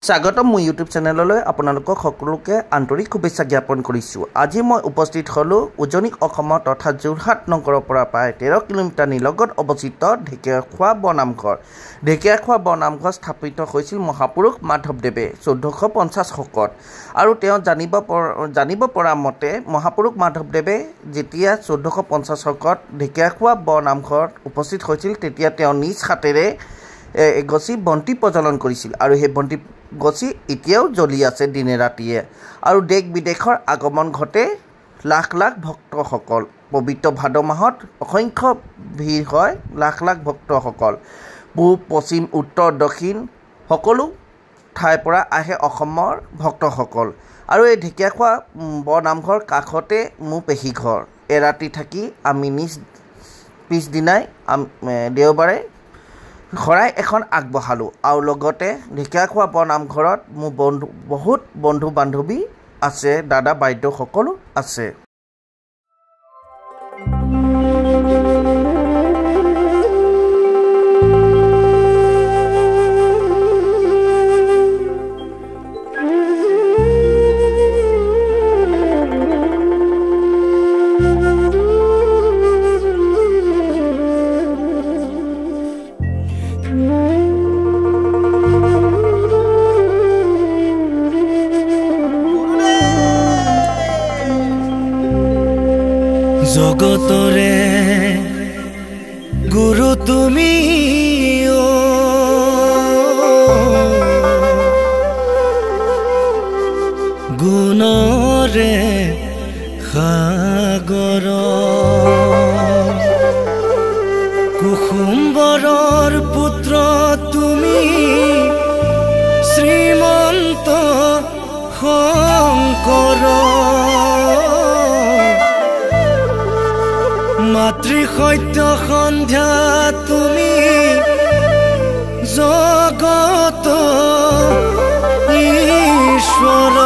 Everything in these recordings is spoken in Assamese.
স্বাগতম মোৰ ইউটিউব চেনেললৈ আপোনালোকক সকলোকে আন্তৰিক শুভেচ্ছা জ্ঞাপন কৰিছোঁ। আজি মই উপস্থিত হ'লোঁ উজনি অসমৰ তথা যোৰহাট নগৰৰ পৰা প্ৰায় 13 কিলোমিটাৰ নিলগত অৱস্থিত ঢেকীয়াখোৱা বৰনামঘৰ। ঢেকীয়াখোৱা বৰনামঘৰ স্থাপিত হৈছিল মহাপুৰুষ মাধৱদেৱে 1450 শকত। আৰু তেওঁ জানিব পৰা মতে মহাপুৰুষ মাধৱদেৱে যেতিয়া 1450 শকত ঢেকীয়াখোৱা বৰনামঘৰত উপস্থিত হৈছিল তেতিয়া তেওঁ নিজ হাতেৰে এগছি বন্তি প্ৰজ্বলন কৰিছিল আৰু সেই বন্তি গছি এতিয়াও জ্বলি আছে দিনে ৰাতিয়ে। আৰু দেশ বিদেশৰ আগমন ঘটে লাখ লাখ ভক্তসকল। পবিত্ৰ ভাদ মাহত অসংখ্য ভিৰ হয় লাখ লাখ ভক্তসকল। পূব পশ্চিম উত্তৰ দক্ষিণ সকলো ঠাইৰ পৰা আহে অসমৰ ভক্তসকল। আৰু এই ঢেকীয়াখোৱা বৰনামঘৰ কাষতে মোৰ পেহী ঘৰ। এৰাতি থাকি আমি নিজ পিছদিনাই দেওবাৰে শৰাই এখন আগবঢ়ালোঁ আৰু লগতে ঢেকীয়াখোৱা বৰনামঘৰত মোৰ বহুত বন্ধু বান্ধৱী আছে, দাদা বাইদেউ সকলো আছে। জগতৰে গুৰু তুমি গুণৰে সাগৰ কুসুম্বৰৰ পুত্ৰ তুমি শ্ৰীমন্ত শংকৰ মাতৃ সত্য সন্ধ্যা তুমি জগত ঈশ্বৰ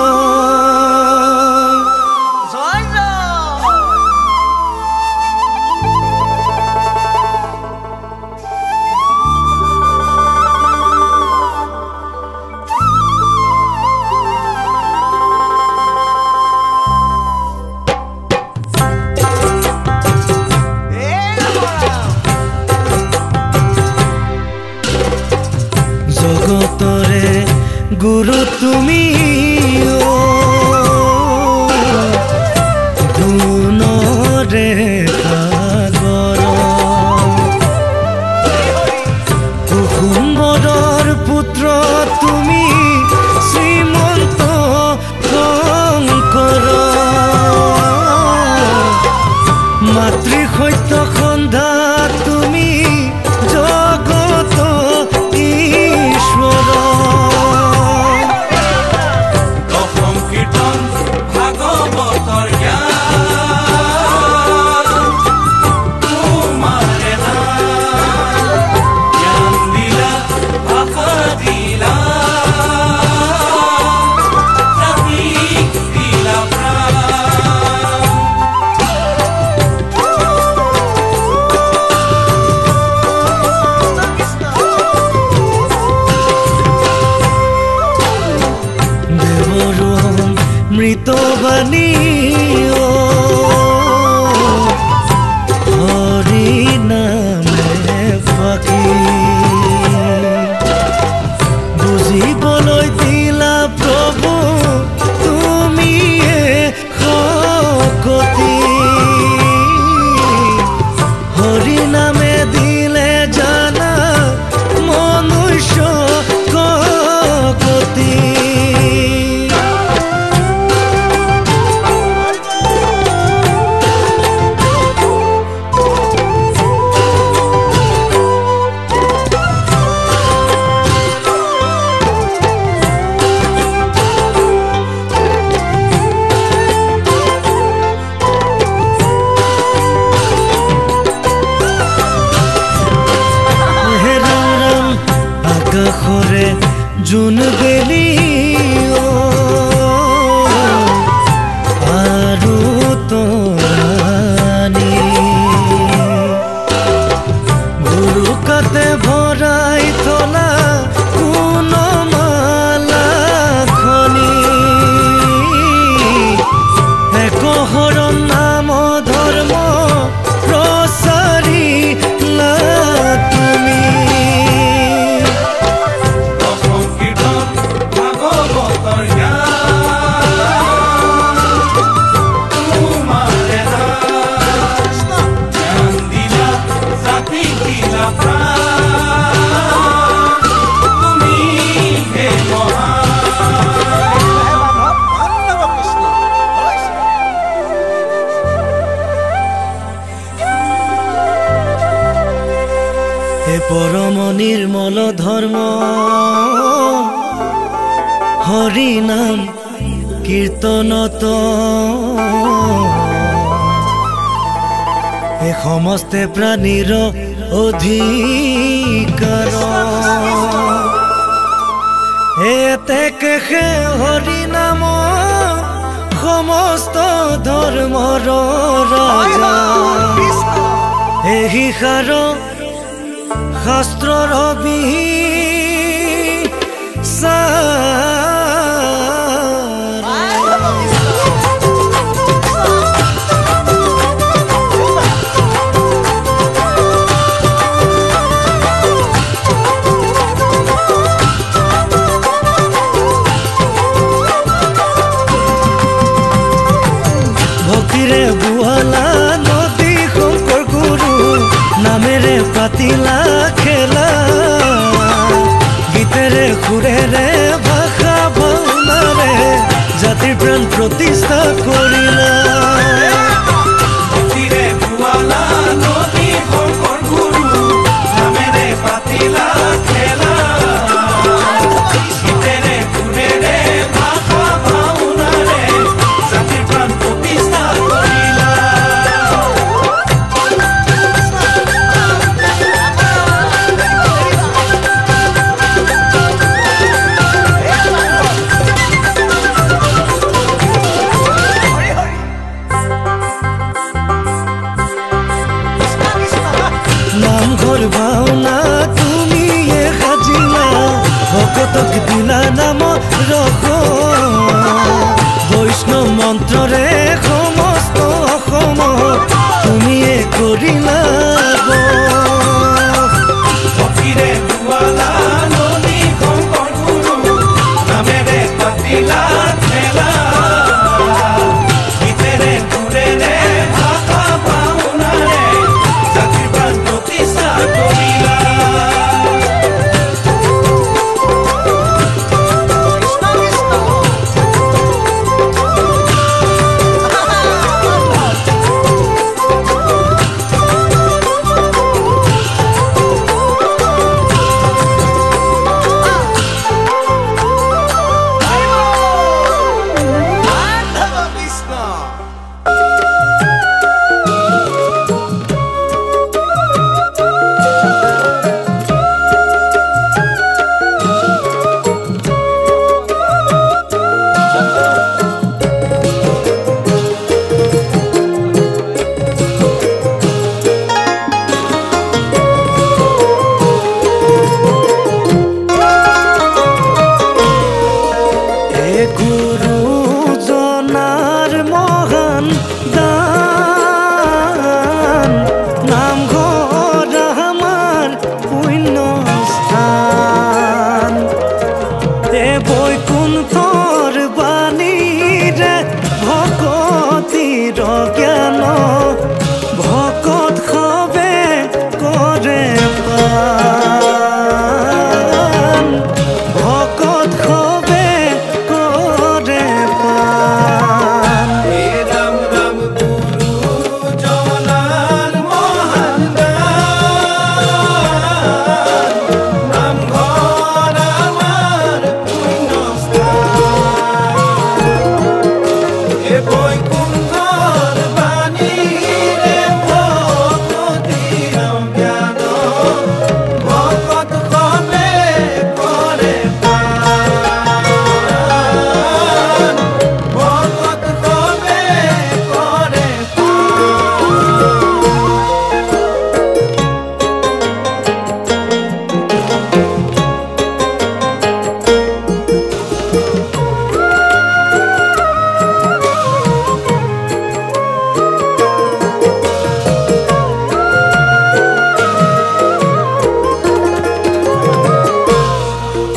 জগতৰে গুৰু তুমি গুণৰে সাগৰ কুসুম্বৰৰ পুত্ৰ তুমি শ্ৰীমন্ত শংকৰ মাতৃ সত্য সন্ধ্যা তুমি জগত ঈশ্বৰ দশম কীৰ্তন ভাগৱতৰ জ্ঞান দিলা ভাষা দিলা জাতিক দিলা প্ৰাণ মৃতবাণী হৰি নামে ফাকি বুজিবলৈ দিলা প্ৰভু তুমিয়ে শকতি হৰি নামে দিলে জানা মনুষ্য গতি আকাশৰে জোন বেলি আৰু তৰাণী গুৰু কাতে ভৰাই থলা কোন মালা হৰি নাম কীৰ্তনত এ সমস্তে প্ৰাণীৰ অধিকাৰ এতেকে হৰি নাম সমস্ত ধৰ্মৰ ৰাজা এহি সাৰ শাস্ত্ৰৰ ভক্তিৰে বুৱালা নদী শংকৰ গুৰু নামেৰে পাতিলা খেলা গীতেৰে সুৰেৰে ভাষা ভাওনাৰে জাতিৰ প্ৰাণ প্ৰতিষ্ঠা কৰিলা ভক্তিৰে বুৱালা নদী শংকৰ গুৰু নামেৰে পাতিলা খেলা গীতেৰে সুৰেৰে ভাষা ভাওনাৰে জাতিৰ প্ৰাণ প্ৰতিষ্ঠা কৰিলা নামঘৰ ভাওনা তুমিয়ে সাজিলা ভকতক দিলা নাম ৰস বৈষ্ণৱ মন্ত্ৰৰে সমস্ত অসম তুমিয়ে কৰিলা ভক্তিৰে বুৱালা নদী শংকৰ গুৰু নামেৰে পাতিলা খেলা গীতেৰে সুৰেৰে ভাষা ভাওনাৰে জাতিৰ প্ৰাণ প্ৰতিষ্ঠা কৰিলা গুৰুজনাৰ মহান দান নামঘৰ আমাৰ পুণ্য স্থান এ বৈকুণ্ঠৰ বাণীৰে ভকতিৰ জ্ঞান ভকত সবে কৰে পান ভকত সবে কৰে পান ৰাম ৰাম গুৰু জনাৰ মহান দান নামঘৰ আমাৰ পুণ্যস্থান এ বৈকুণ্ঠৰ বাণীৰে ভকতিৰ জ্ঞান ভকত সবে কৰে পান ভকত সবে কৰে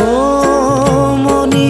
ও মণি